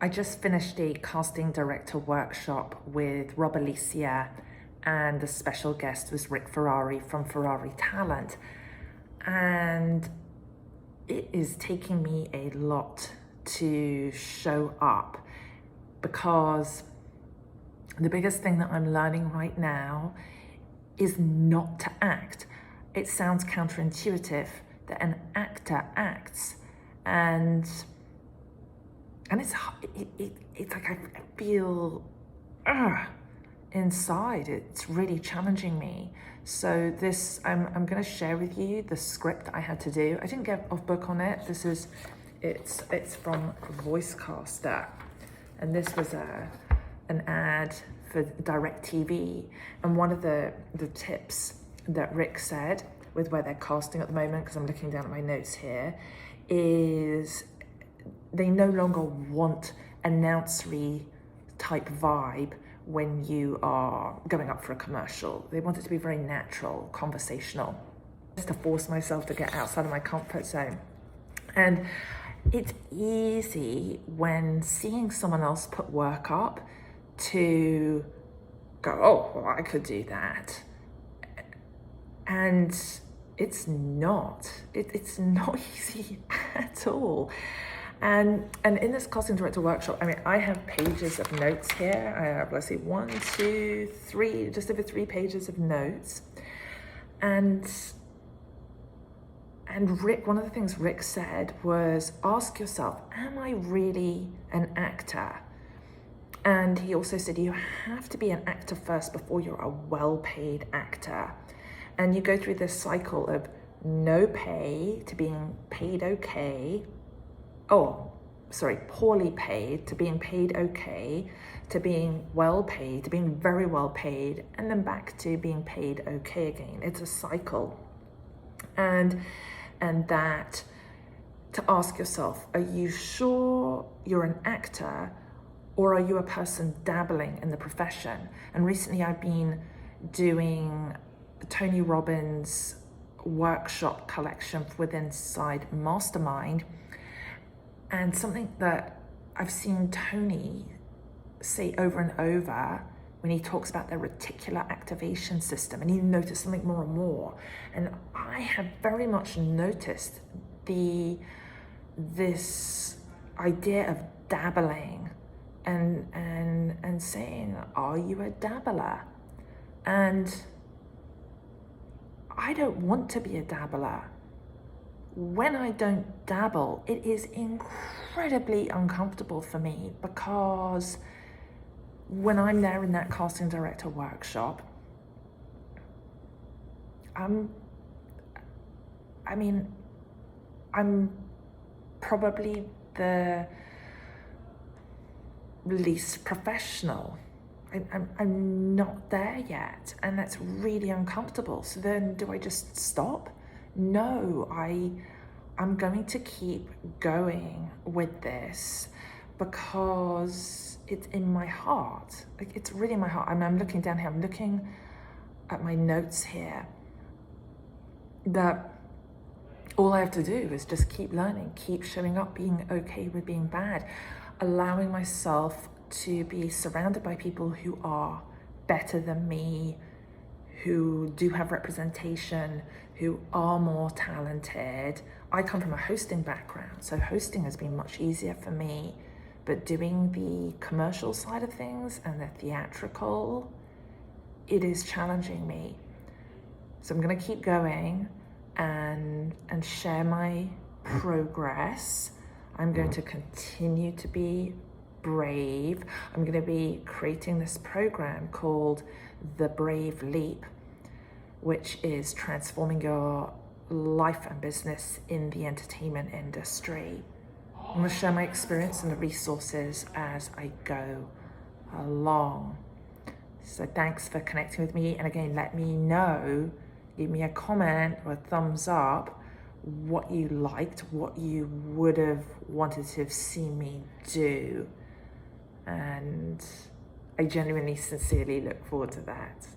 I just finished a casting director workshop with Rob Alicea, and the special guest was Ferrari from Ferrari Talent. And it is taking me a lot to show up, because the biggest thing that I'm learning right now is not to act. It sounds counterintuitive that an actor acts, and it's like I feel inside. It's really challenging me. So this, I'm going to share with you the script I had to do. I didn't get off book on it. It's from Voicecaster, and this was an ad for DirecTV. And one of the tips that Rick said with where they're casting at the moment, because I'm looking down at my notes here, is they no longer want announcery type vibe when you are going up for a commercial. They want it to be very natural, conversational, just to force myself to get outside of my comfort zone. And it's easy when seeing someone else put work up to go, oh, well, I could do that. And it's not easy at all. And in this casting director workshop, I mean, I have pages of notes here. I have, let's see, 1, 2, 3, just over 3 pages of notes. And Rick, one of the things Rick said was, ask yourself, am I really an actor? And he also said, you have to be an actor first before you're a well-paid actor. And you go through this cycle of no pay to being paid okay. Poorly paid to being paid okay, to being well paid, to being very well paid, and then back to being paid okay again. It's a cycle. And that, to ask yourself, are you sure you're an actor, or are you a person dabbling in the profession? And recently I've been doing Tony Robbins' workshop collection within Inside Mastermind. And something that I've seen Tony say over and over when he talks about their reticular activation system, and you notice something more and more. And I have very much noticed this idea of dabbling and saying, are you a dabbler? And I don't want to be a dabbler. When I don't dabble, it is incredibly uncomfortable for me, because when I'm there in that casting director workshop, I'm probably the least professional. I'm not there yet, and that's really uncomfortable. So then, do I just stop? No, I'm going to keep going with this, because it's in my heart. Like, it's really in my heart. I'm looking down here, I'm looking at my notes here, that all I have to do is just keep learning, keep showing up, being okay with being bad, allowing myself to be surrounded by people who are better than me, who do have representation, who are more talented. I come from a hosting background, so hosting has been much easier for me, but doing the commercial side of things and the theatrical, it is challenging me. So I'm gonna keep going and share my progress. I'm going to continue to be brave. I'm going to be creating this program called The Brave Leap, which is transforming your life and business in the entertainment industry. I'm going to share my experience and the resources as I go along. So thanks for connecting with me. And again, let me know, give me a comment or a thumbs up, what you liked, what you would have wanted to have seen me do. And I genuinely, sincerely look forward to that.